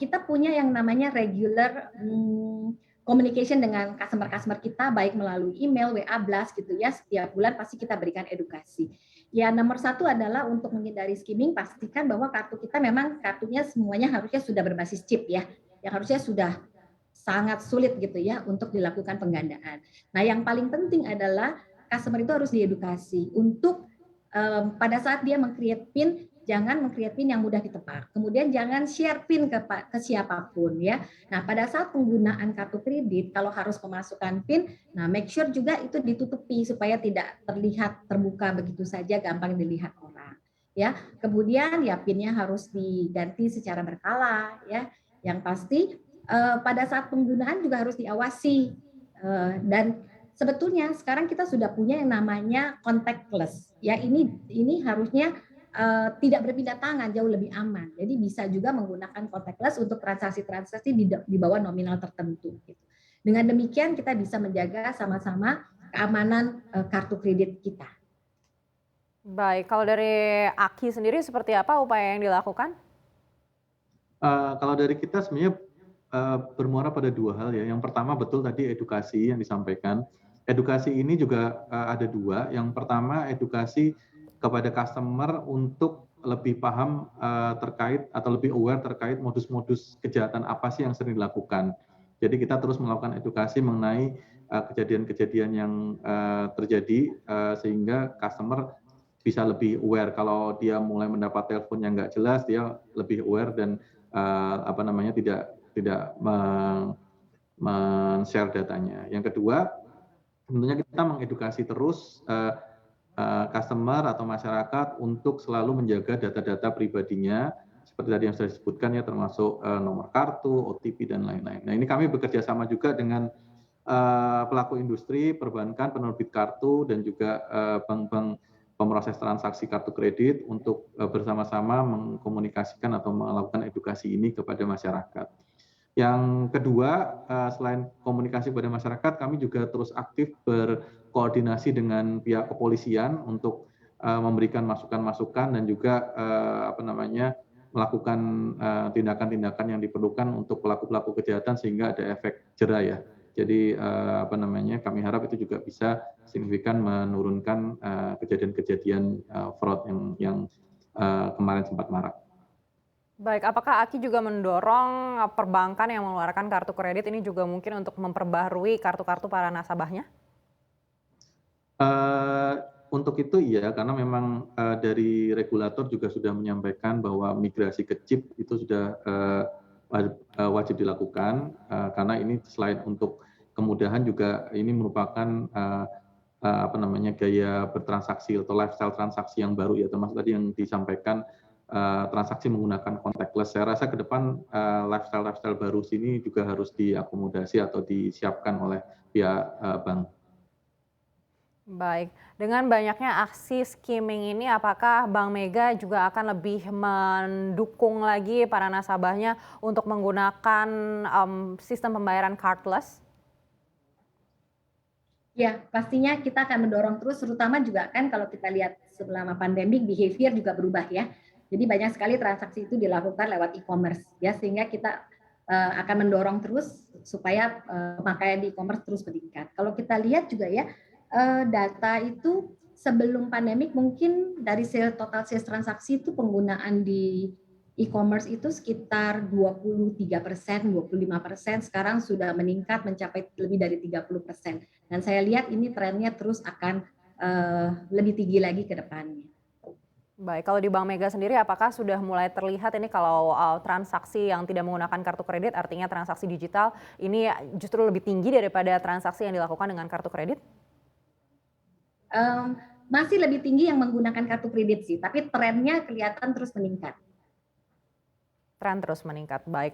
kita punya yang namanya regular communication dengan customer-customer kita, baik melalui email, WA, Blast gitu ya. Setiap bulan pasti kita berikan edukasi. Ya, nomor satu adalah untuk menghindari skimming, pastikan bahwa kartu kita memang kartunya semuanya harusnya sudah berbasis chip ya, yang harusnya sudah sangat sulit gitu ya untuk dilakukan penggandaan. Nah, yang paling penting adalah customer itu harus diedukasi untuk pada saat dia meng-create PIN, jangan meng-create PIN yang mudah ditebak. Kemudian jangan share PIN ke siapapun ya. Nah, pada saat penggunaan kartu kredit, kalau harus memasukkan PIN, nah make sure juga itu ditutupi supaya tidak terlihat terbuka begitu saja, gampang dilihat orang. Ya, kemudian ya PIN-nya harus diganti secara berkala ya. Yang pasti pada saat penggunaan juga harus diawasi dan sebetulnya sekarang kita sudah punya yang namanya contactless. Ya, ini harusnya tidak berpindah tangan, jauh lebih aman. Jadi bisa juga menggunakan contactless untuk transaksi-transaksi di bawah nominal tertentu. Gitu. Dengan demikian kita bisa menjaga sama-sama keamanan kartu kredit kita. Baik, kalau dari Aki sendiri seperti apa upaya yang dilakukan? Kalau dari kita sebenarnya bermuara pada dua hal ya. Yang pertama betul tadi edukasi yang disampaikan. Edukasi ini juga ada dua. Yang pertama edukasi kepada customer untuk lebih paham terkait atau lebih aware terkait modus-modus kejahatan apa sih yang sering dilakukan. Jadi kita terus melakukan edukasi mengenai kejadian-kejadian yang terjadi sehingga customer bisa lebih aware. Kalau dia mulai mendapat telepon yang nggak jelas, dia lebih aware dan tidak men-share datanya. Yang kedua, tentunya kita mengedukasi terus customer atau masyarakat untuk selalu menjaga data-data pribadinya seperti tadi yang sudah disebutkan ya, termasuk nomor kartu, OTP dan lain-lain. Nah, ini kami bekerja sama juga dengan pelaku industri, perbankan, penerbit kartu dan juga bank-bank pemroses transaksi kartu kredit untuk bersama-sama mengkomunikasikan atau melakukan edukasi ini kepada masyarakat. Yang kedua, selain komunikasi kepada masyarakat, kami juga terus aktif berkoordinasi dengan pihak kepolisian untuk memberikan masukan-masukan dan juga melakukan tindakan-tindakan yang diperlukan untuk pelaku-pelaku kejahatan sehingga ada efek jera ya. Jadi kami harap itu juga bisa signifikan menurunkan kejadian-kejadian fraud yang kemarin sempat marak. Baik, apakah Aki juga mendorong perbankan yang mengeluarkan kartu kredit ini juga mungkin untuk memperbaharui kartu-kartu para nasabahnya? Untuk itu iya, karena memang dari regulator juga sudah menyampaikan bahwa migrasi ke chip itu sudah wajib dilakukan karena ini selain untuk kemudahan juga ini merupakan gaya bertransaksi atau lifestyle transaksi yang baru ya, termasuk tadi yang disampaikan transaksi menggunakan contactless. Saya rasa ke depan lifestyle baru sini juga harus diakomodasi atau disiapkan oleh pihak bank. Baik, dengan banyaknya aksi skimming ini apakah Bank Mega juga akan lebih mendukung lagi para nasabahnya untuk menggunakan sistem pembayaran cardless? Ya, pastinya kita akan mendorong terus, terutama juga kan kalau kita lihat selama pandemi behavior juga berubah ya. Jadi banyak sekali transaksi itu dilakukan lewat e-commerce ya, sehingga kita akan mendorong terus supaya pemakaian di e-commerce terus meningkat. Kalau kita lihat juga ya, data itu sebelum pandemik mungkin dari total sales transaksi itu penggunaan di e-commerce itu sekitar 23%, 25%, sekarang sudah meningkat mencapai lebih dari 30%. Dan saya lihat ini trennya terus akan lebih tinggi lagi ke depannya. Baik, kalau di Bank Mega sendiri apakah sudah mulai terlihat ini kalau transaksi yang tidak menggunakan kartu kredit, artinya transaksi digital, ini justru lebih tinggi daripada transaksi yang dilakukan dengan kartu kredit? Masih lebih tinggi yang menggunakan kartu kredit sih, tapi trennya kelihatan terus meningkat. Tren terus meningkat, baik.